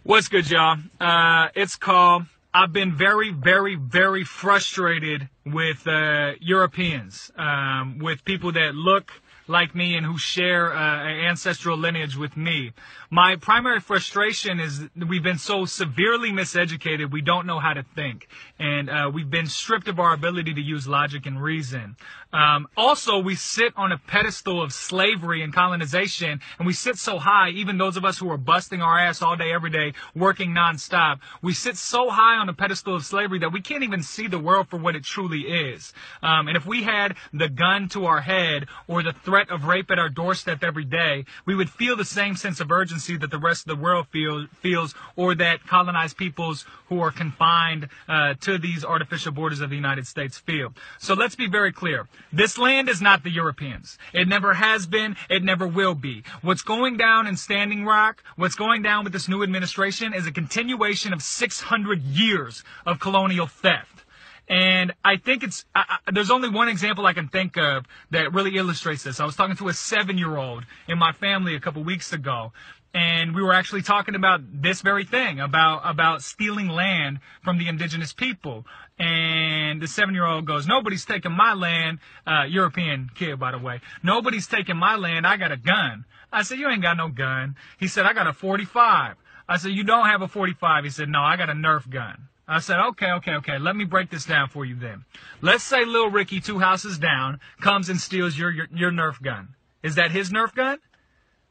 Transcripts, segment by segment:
What's good, y'all? It's called, I've been very frustrated with Europeans, with people that look like me and who share an ancestral lineage with me. My primary frustration is we've been so severely miseducated, we don't know how to think. And we've been stripped of our ability to use logic and reason. Also, we sit on a pedestal of slavery and colonization, and we sit so high, even those of us who are busting our ass all day, every day, working nonstop, we sit so high on a pedestal of slavery that we can't even see the world for what it truly is. And if we had the gun to our head or the threat of rape at our doorstep every day, we would feel the same sense of urgency that the rest of the world feels, or that colonized peoples who are confined to these artificial borders of the United States feel. So let's be very clear. This land is not the Europeans. It never has been. It never will be. What's going down in Standing Rock, what's going down with this new administration is a continuation of 600 years of colonial theft. And I think there's only one example I can think of that really illustrates this. I was talking to a 7-year-old in my family a couple weeks ago, and we were actually talking about this very thing, about stealing land from the indigenous people. And the 7-year-old goes, "Nobody's taking my land," European kid, by the way. "Nobody's taking my land. I got a gun." I said, "You ain't got no gun." He said, "I got a 45. I said, "You don't have a 45. He said, "No, I got a Nerf gun." I said, okay. Let me break this down for you then. Let's say Lil Ricky, 2 houses down, comes and steals your Nerf gun. Is that his Nerf gun?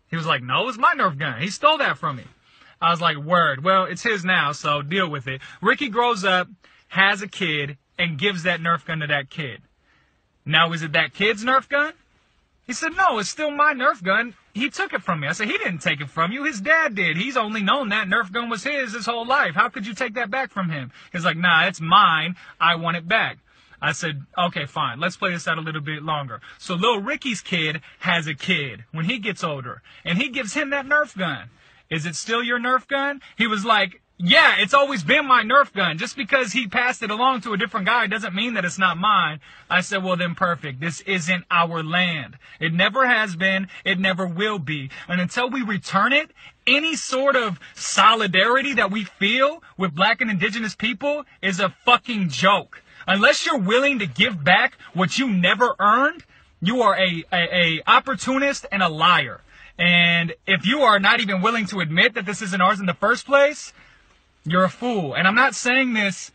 He was like, "No, it's my Nerf gun. He stole that from me." I was like, "Word. Well, it's his now, so deal with it." Ricky grows up, has a kid, and gives that Nerf gun to that kid. Now, is it that kid's Nerf gun? He said, "No, it's still my Nerf gun. He took it from me." I said, "He didn't take it from you. His dad did. He's only known that Nerf gun was his whole life. How could you take that back from him?" He's like, "Nah, it's mine. I want it back." I said, "Okay, fine. Let's play this out a little bit longer." So Lil Ricky's kid has a kid when he gets older, and he gives him that Nerf gun. "Is it still your Nerf gun?" He was like, "Yeah, it's always been my Nerf gun. Just because he passed it along to a different guy doesn't mean that it's not mine." I said, "Well, then perfect. This isn't our land. It never has been. It never will be. And until we return it, any sort of solidarity that we feel with black and indigenous people is a fucking joke. Unless you're willing to give back what you never earned, you are a opportunist and a liar. And if you are not even willing to admit that this isn't ours in the first place, you're a fool." And I'm not saying this,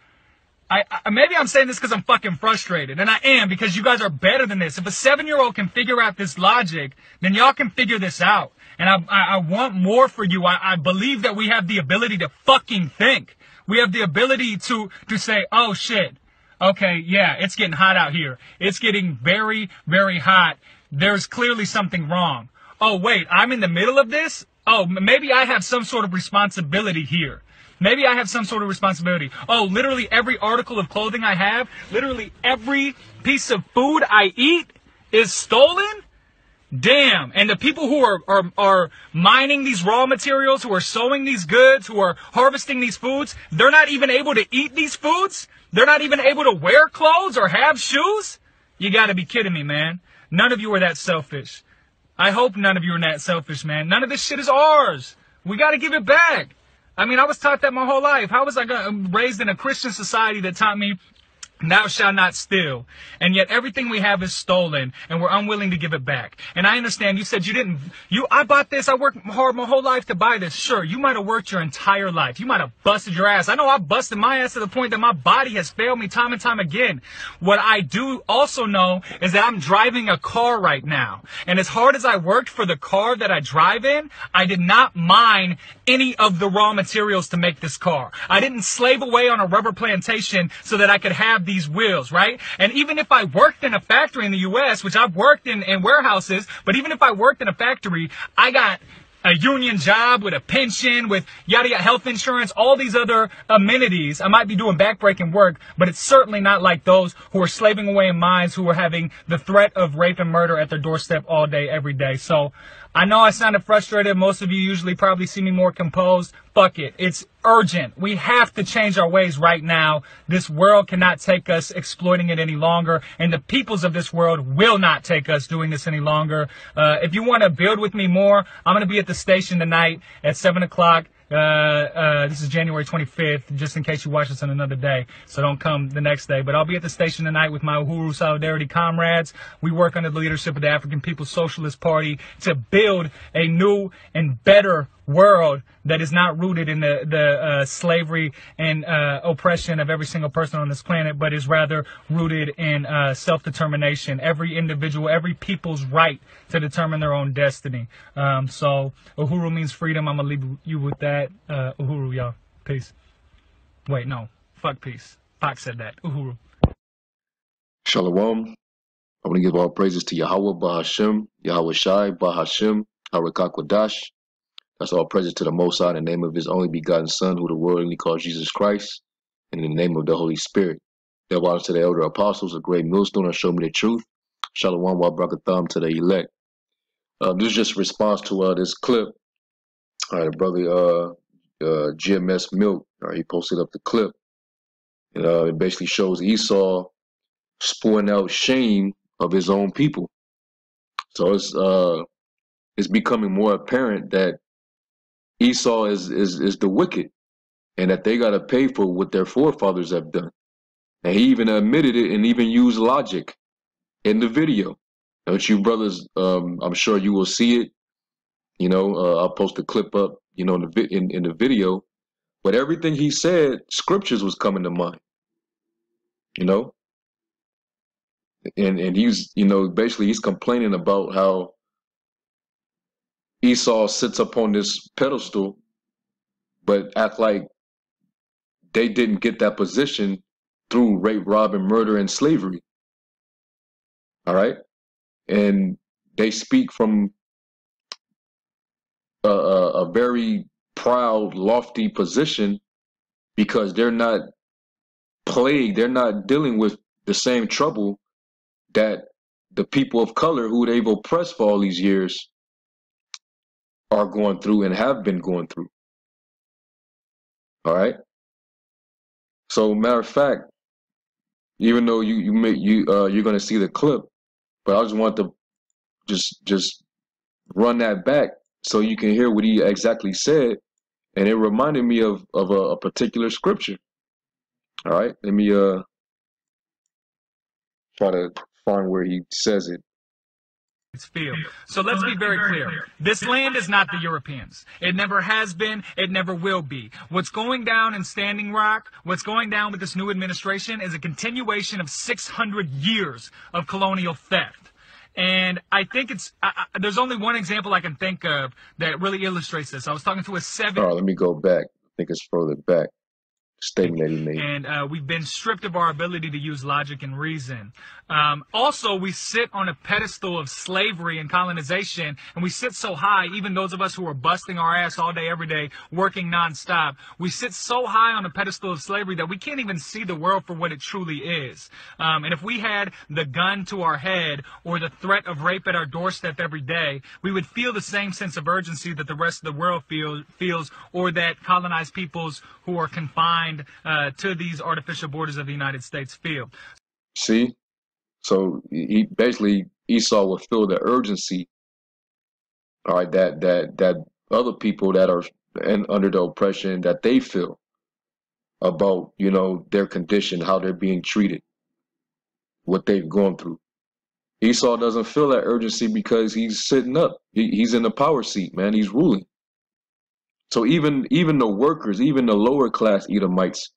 maybe I'm saying this because I'm fucking frustrated. And I am, because you guys are better than this. If a 7-year-old can figure out this logic, then y'all can figure this out. And I want more for you. I believe that we have the ability to fucking think. We have the ability to say, "Oh shit, okay, yeah, it's getting hot out here. It's getting very, very hot. There's clearly something wrong. Oh wait, I'm in the middle of this? Oh, maybe I have some sort of responsibility here. Maybe I have some sort of responsibility. Oh, literally every article of clothing I have, literally every piece of food I eat is stolen? Damn." And the people who are mining these raw materials, who are sowing these goods, who are harvesting these foods, they're not even able to eat these foods? They're not even able to wear clothes or have shoes? You gotta be kidding me, man. None of you are that selfish. I hope none of you are that selfish, man. None of this shit is ours. We gotta give it back. I mean, I was taught that my whole life. How was I raised in a Christian society that taught me, "Thou shalt not steal"? And yet everything we have is stolen, and we're unwilling to give it back. And I understand you said I bought this, I worked hard my whole life to buy this. Sure, you might have worked your entire life. You might have busted your ass. I know I busted my ass to the point that my body has failed me time and time again. What I do also know is that I'm driving a car right now. And as hard as I worked for the car that I drive in, I did not mine any of the raw materials to make this car. I didn't slave away on a rubber plantation so that I could have these wheels, right? And even if I worked in a factory in the U.S., which I've worked in warehouses, but even if I worked in a factory, I got a union job with a pension, with yada yada, health insurance, all these other amenities. I might be doing backbreaking work, but it's certainly not like those who are slaving away in mines, who are having the threat of rape and murder at their doorstep all day, every day. So I know I sounded frustrated. Most of you usually probably see me more composed. Fuck it. It's urgent. We have to change our ways right now. This world cannot take us exploiting it any longer, and the peoples of this world will not take us doing this any longer. If you want to build with me more, I'm going to be at the station tonight at 7 o'clock. This is January 25th, just in case you watch this on another day. So don't come the next day. But I'll be at the station tonight with my Uhuru Solidarity comrades. We work under the leadership of the African People's Socialist Party to build a new and better world that is not rooted in the slavery and oppression of every single person on this planet, but is rather rooted in self-determination. Every individual, every people's right to determine their own destiny. So Uhuru means freedom. I'm gonna leave you with that. Uhuru, y'all. Peace. Wait, no. Fuck peace. Fox said that. Uhuru. Shalom. I want to give all praises to Yahweh, Bahashem, Yahweh Shai, Bahashem, Harakakwadash. That's all praises to the Most High in the name of His only begotten Son, who the world only calls Jesus Christ, and in the name of the Holy Spirit. That was to the elder apostles, a great millstone, and show me the truth. Shalom wa brakatham to the elect. This is just a response to this clip. All right, the brother GMS Milk, he posted up the clip. It basically shows Esau spewing out shame of his own people. So it's becoming more apparent that Esau is the wicked, and that they got to pay for what their forefathers have done. And he even admitted it and even used logic in the video. But you brothers, I'm sure you will see it. I'll post a clip up, in the video. But everything he said, scriptures was coming to mind. And he's, basically he's complaining about how Esau sits up on this pedestal, but act like they didn't get that position through rape, rob, and murder and slavery. All right? And they speak from a very proud, lofty position because they're not plagued, they're not dealing with the same trouble that the people of color who they've oppressed for all these years are going through and have been going through. All right? So, matter of fact, even though you're going to see the clip, but I just want to just run that back so you can hear what he exactly said, and it reminded me of a particular scripture. All right, let me try to find where he says it. Field. So let's be very clear. This land is not the Europeans. It never has been. It never will be. What's going down in Standing Rock, what's going down with this new administration is a continuation of 600 years of colonial theft. And I think there's only one example I can think of that really illustrates this. I was talking to a All right, let me go back. I think it's further back. Statement that he made. And we've been stripped of our ability to use logic and reason. Also, we sit on a pedestal of slavery and colonization, and we sit so high, even those of us who are busting our ass all day, every day, working nonstop, we sit so high on a pedestal of slavery that we can't even see the world for what it truly is. And if we had the gun to our head or the threat of rape at our doorstep every day, we would feel the same sense of urgency that the rest of the world feels, or that colonized peoples who are confined to these artificial borders of the United States feel. See? So he basically, Esau will feel the urgency, all right, that other people that are under the oppression, that they feel about, their condition, how they're being treated, what they've gone through. Esau doesn't feel that urgency because he's sitting up. He's in the power seat, man. He's ruling. So even the workers, even the lower class Edomites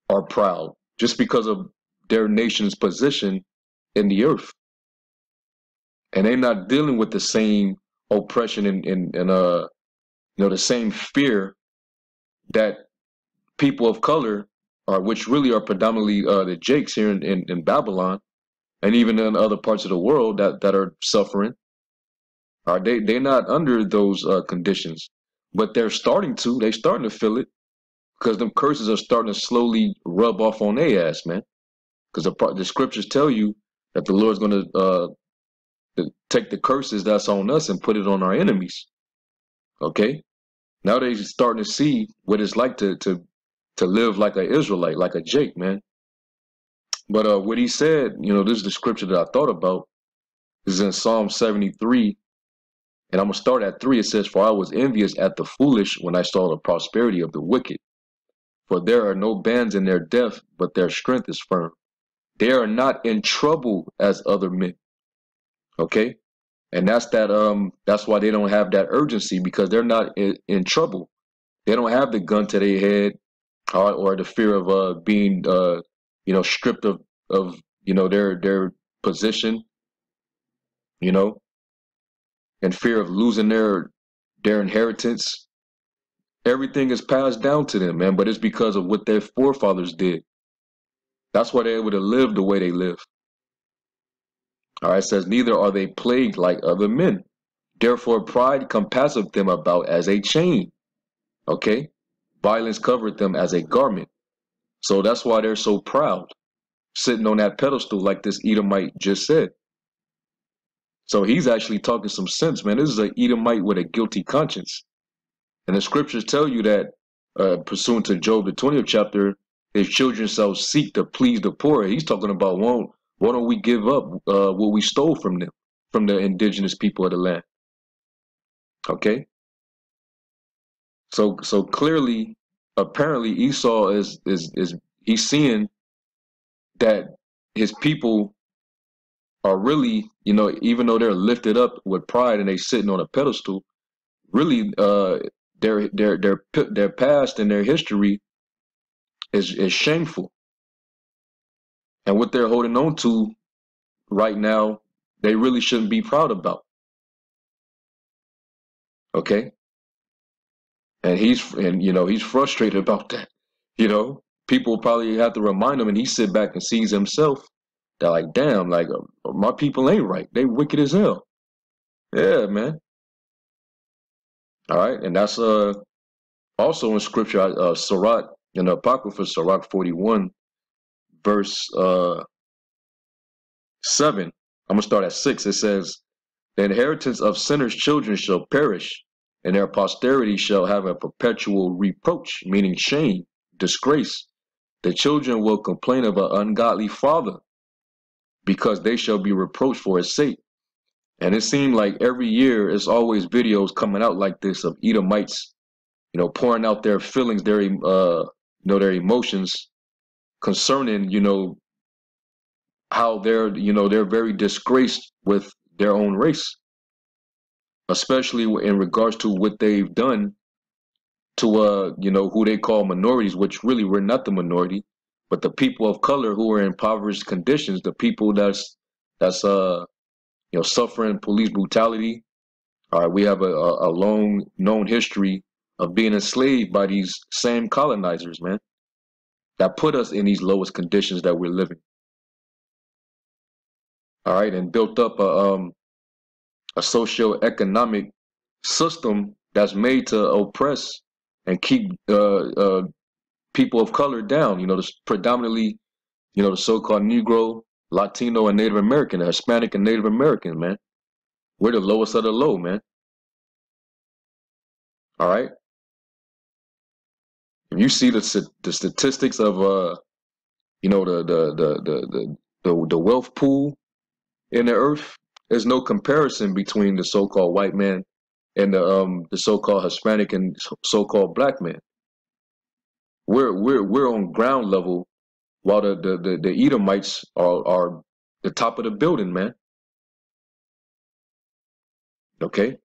are proud just because of their nation's position in the earth. And they're not dealing with the same oppression and the same fear that people of color are, which really are predominantly the Jakes here in Babylon, and even in other parts of the world that are suffering. They're not under those conditions, but they're starting to. They're starting to feel it because them curses are starting to slowly rub off on their ass, man. Because the scriptures tell you that the Lord's going to take the curses that's on us and put it on our enemies. Okay? Now they're starting to see what it's like to live like an Israelite, like a Jake, man. But what he said, this is the scripture that I thought about, is in Psalm 73, And I'm going to start at 3. It says, "For I was envious at the foolish when I saw the prosperity of the wicked. For there are no bands in their death, but their strength is firm. They are not in trouble as other men." Okay? And that's why they don't have that urgency, because they're not in trouble. They don't have the gun to their head, or the fear of being stripped of their position, you know, and fear of losing their inheritance. Everything is passed down to them, man, but it's because of what their forefathers did. That's why they're able to live the way they live. All right, it says, "Neither are they plagued like other men. Therefore pride compasseth them about as a chain." Okay? Violence covered them as a garment. So that's why they're so proud, sitting on that pedestal like this Edomite just said. So he's actually talking some sense, man. This is an Edomite with a guilty conscience. And the scriptures tell you that, pursuant to Job, the 20th chapter, his children shall seek to please the poor. He's talking about, why don't we give up what we stole from them, from the indigenous people of the land? Okay? So clearly, apparently Esau is he's seeing that his people are really, even though they're lifted up with pride and they sitting on a pedestal, really their past and their history is shameful. And what they're holding on to right now, they really shouldn't be proud about. Okay? And he's frustrated about that. People probably have to remind him, and he sit back and sees himself. They're like, damn, like my people ain't right. They wicked as hell. Yeah, man. All right, and that's also in scripture, Sirach, in the Apocrypha, Sirach 41, verse 7. I'm gonna start at 6. It says, "The inheritance of sinners' children shall perish, and their posterity shall have a perpetual reproach," meaning shame, disgrace. "The children will complain of an ungodly father, because they shall be reproached for his sake." And it seemed like every year it's always videos coming out like this of Edomites, pouring out their feelings, their emotions concerning, how they're very disgraced with their own race, especially in regards to what they've done to who they call minorities, which really we're not the minority, but the people of color who are in impoverished conditions, the people that's suffering police brutality. All right, we have a long known history of being enslaved by these same colonizers, man, that put us in these lowest conditions that we're living. All right, and built up a socio-economic system that's made to oppress and keep people of color down. Predominantly, the so-called Negro, Latino, and Native American, Hispanic and Native American, man. We're the lowest of the low, man. All right. If you see the statistics of the wealth pool in the earth, there's no comparison between the so-called white man and the so-called Hispanic and so-called black man. We're on ground level, while the Edomites are the top of the building, man. Okay.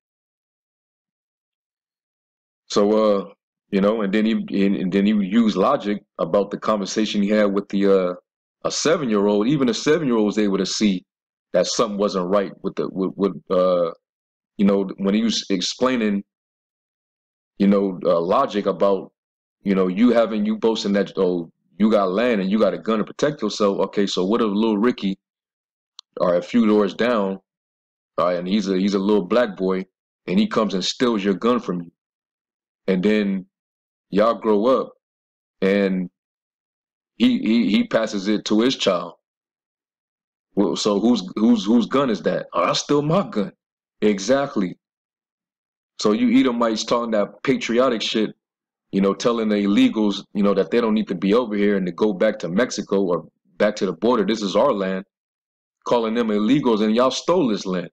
So and then he use logic about the conversation he had with a 7-year-old. Even a 7-year-old was able to see that something wasn't right with when he was explaining logic about you boasting that, oh, you got land and you got a gun to protect yourself. Okay, so what if little Ricky, or a few doors down, and he's a little black boy, and he comes and steals your gun from you, and then y'all grow up and he passes it to his child. Well, so whose gun is that? Oh, that's still my gun. Exactly. So you Edomites talking that patriotic shit, telling the illegals, that they don't need to be over here and to go back to Mexico or back to the border. This is our land. Calling them illegals, and y'all stole this land.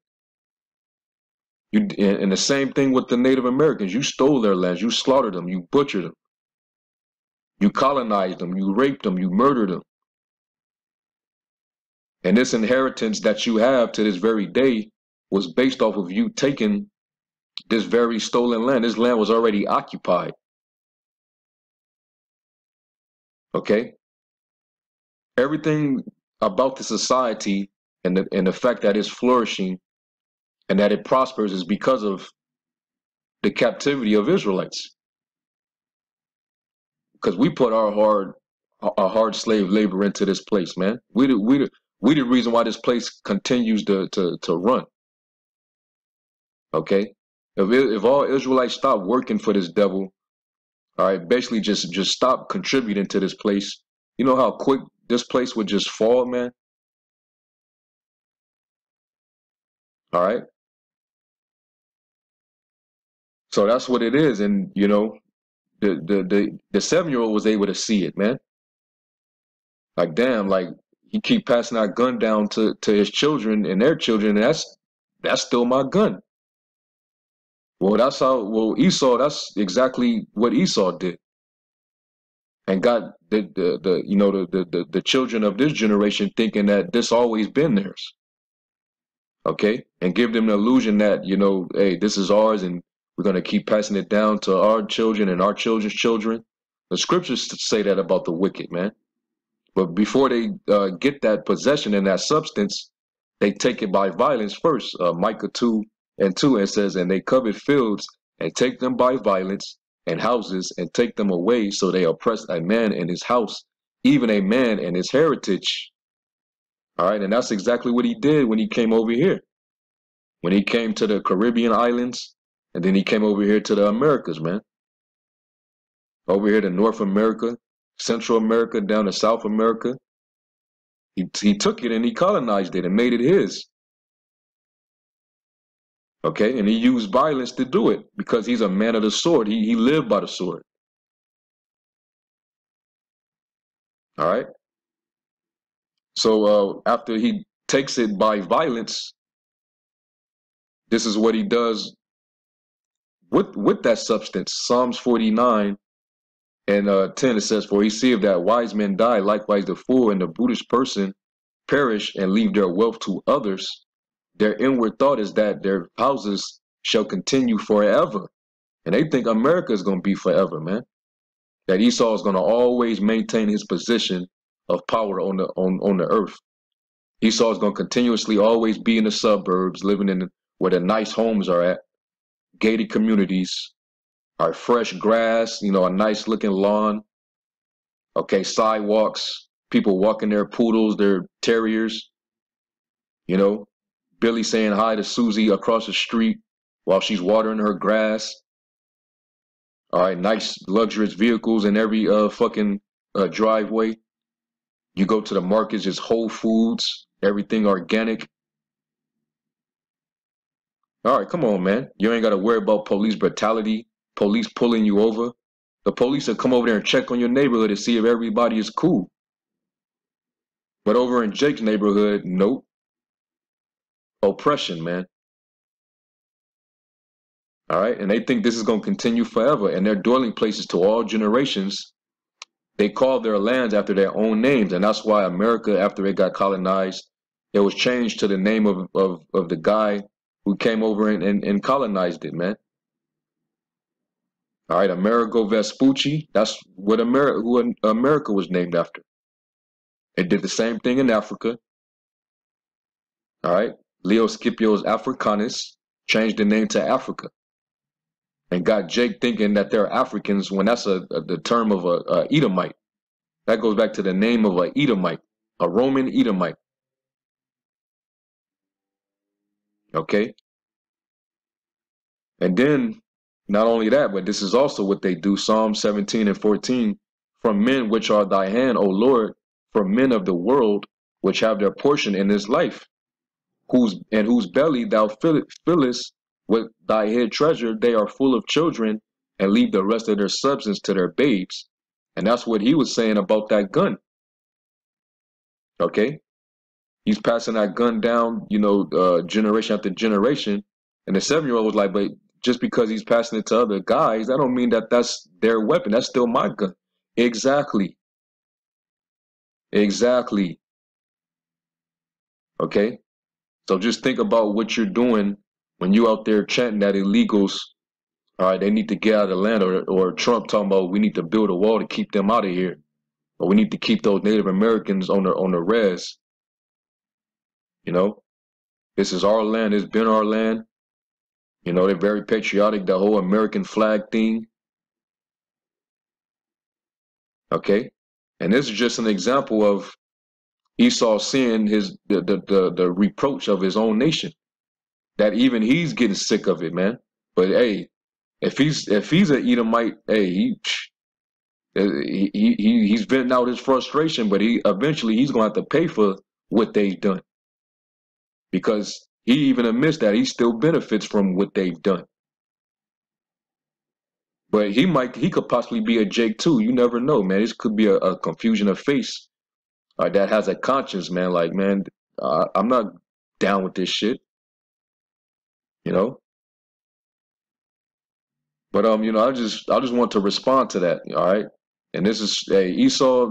And the same thing with the Native Americans. You stole their lands, you slaughtered them, you butchered them, you colonized them, you raped them, you murdered them. And this inheritance that you have to this very day was based off of you taking this very stolen land. This land was already occupied. Okay? Everything about the society and the fact that it's flourishing and that it prospers is because of the captivity of Israelites. Because we put our hard slave labor into this place, man. We the reason why this place continues to run. Okay? If all Israelites stop working for this devil, all right, basically just stop contributing to this place, you know how quick this place would just fall, man? All right? So that's what it is. And you know, the 7-year-old was able to see it, man. Like damn, like he keep passing that gun down to his children and their children, and that's still my gun. Well, Esau, that's exactly what Esau did. And got the you know the children of this generation thinking that this always been theirs. Okay? And give them the illusion that, you know, hey, this is ours and we're gonna keep passing it down to our children and our children's children. The scriptures say that about the wicked, man. But before they get that possession and that substance, they take it by violence first. Micah 2:2, it says, and they covet fields and take them by violence, and houses and take them away. So they oppress a man and his house, even a man and his heritage. All right. And that's exactly what he did when he came over here. When he came to the Caribbean islands, and then he came over here to the Americas, man. Over here to North America, Central America, down to South America. He took it and he colonized it and made it his. Okay, and he used violence to do it because he's a man of the sword. He lived by the sword. All right. So after he takes it by violence, this is what he does with that substance. Psalms 49 and 10, it says, for he seeth that wise men die, likewise the fool and the brutish person perish and leave their wealth to others. Their inward thought is that their houses shall continue forever. And they think America is going to be forever, man. That Esau is going to always maintain his position of power on the earth. Esau is going to continuously always be in the suburbs, living in where the nice homes are at, gated communities, our fresh grass, you know, a nice looking lawn, okay, sidewalks, people walking their poodles, their terriers, you know, Billy saying hi to Susie across the street while she's watering her grass. All right, nice luxurious vehicles in every fucking driveway. You go to the markets, it's Whole Foods, everything organic. All right, come on, man. You ain't got to worry about police brutality, police pulling you over. The police will come over there and check on your neighborhood to see if everybody is cool. But over in Jake's neighborhood, nope. Oppression, man. All right, and they think this is going to continue forever. And their dwelling places to all generations, they call their lands after their own names. And that's why America, after it got colonized, it was changed to the name of the guy who came over and colonized it, man. All right, Amerigo Vespucci, that's what America was named after. It did the same thing in Africa. All right, Leo Scipio's Africanus changed the name to Africa. And got Jake thinking that they're Africans when that's the term of a Edomite. That goes back to the name of a Edomite, a Roman Edomite. Okay? And then, not only that, but this is also what they do. Psalm 17:14, from men which are thy hand, O Lord, from men of the world, which have their portion in this life, whose belly thou fillest with thy head treasure, they are full of children, and leave the rest of their substance to their babes. And that's what he was saying about that gun. Okay? He's passing that gun down, you know, generation after generation. And the 7-year-old was like, but just because he's passing it to other guys, that don't mean that that's their weapon. That's still my gun. Exactly. Exactly. Okay. So just think about what you're doing when you out there chanting that illegals, all right, they need to get out of the land, or Trump talking about we need to build a wall to keep them out of here, or we need to keep those Native Americans on the res. You know, this is our land. It's been our land. You know, they're very patriotic. The whole American flag thing. Okay, and this is just an example of Esau seeing the reproach of his own nation. That even he's getting sick of it, man. But hey, if he's an Edomite, hey, he's venting out his frustration, but he's gonna have to pay for what they've done, because he even admits that he still benefits from what they've done. But he could possibly be a Jake too. You never know, man. This could be a confusion of face that has a conscience, man. Like, man, I'm not down with this shit, you know. But you know, I just want to respond to that, all right. And this is, hey, Esau,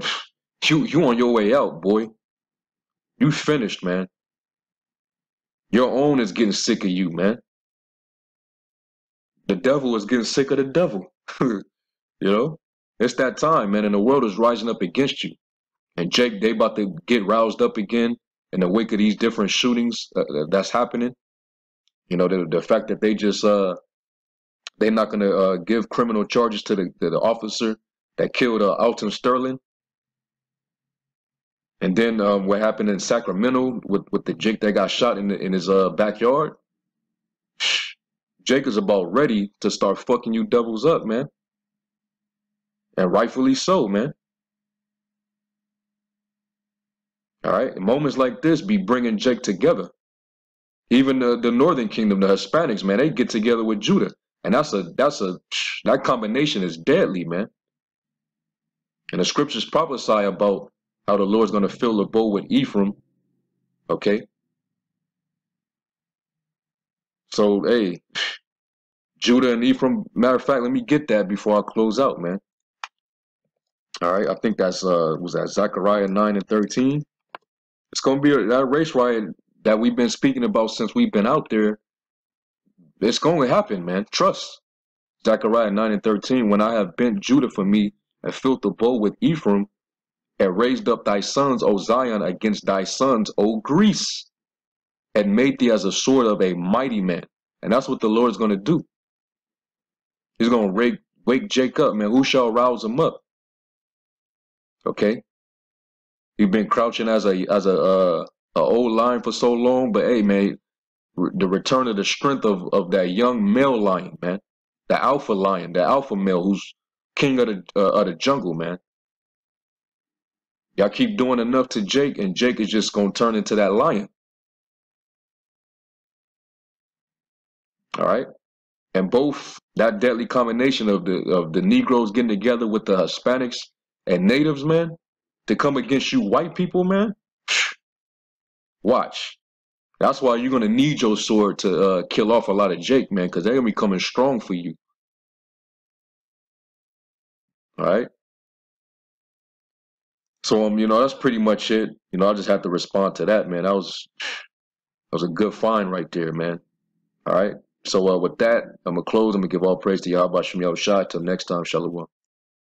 you on your way out, boy. You finished, man. Your own is getting sick of you, man. The devil is getting sick of the devil. You know, it's that time, man, and the world is rising up against you. And Jake, they about to get roused up again in the wake of these different shootings that's happening. You know, the fact that they're not gonna give criminal charges to the officer that killed Alton Sterling. And then what happened in Sacramento with the Jake that got shot in his backyard. Jake is about ready to start fucking you devils up, man. And rightfully so, man. All right, moments like this be bringing Jake together. Even the Northern Kingdom, the Hispanics, man, they get together with Judah, and that combination is deadly, man. And the scriptures prophesy about how the Lord's going to fill the bowl with Ephraim. Okay, so hey, Judah and Ephraim. Matter of fact, let me get that before I close out, man. All right, I think that's was that Zechariah 9:13. It's gonna be that race riot that we've been speaking about since we've been out there. It's going to happen, man. Trust. Zechariah 9:13. When I have bent Judah for me and filled the bowl with Ephraim, and raised up thy sons, O Zion, against thy sons, O Greece, and made thee as a sword of a mighty man. And that's what the Lord's going to do. He's going to wake Jake up, man. Who shall rouse him up? Okay. You've been crouching as a old lion for so long, but hey, man, the return of the strength of that young male lion, man, the alpha lion, the alpha male who's king of the jungle, man. Y'all keep doing enough to Jake, and Jake is just gonna turn into that lion. All right, and both that deadly combination of the Negroes getting together with the Hispanics and natives, man, to come against you white people, man. Watch. That's why you're gonna need your sword to kill off a lot of Jake, man, because they're gonna be coming strong for you. All right. So you know, that's pretty much it. You know, I just have to respond to that, man. That was a good find right there, man. All right. So with that, I'm gonna close. I'm gonna give all praise to Yahweh Shem Yahushua. Till next time, Shalom.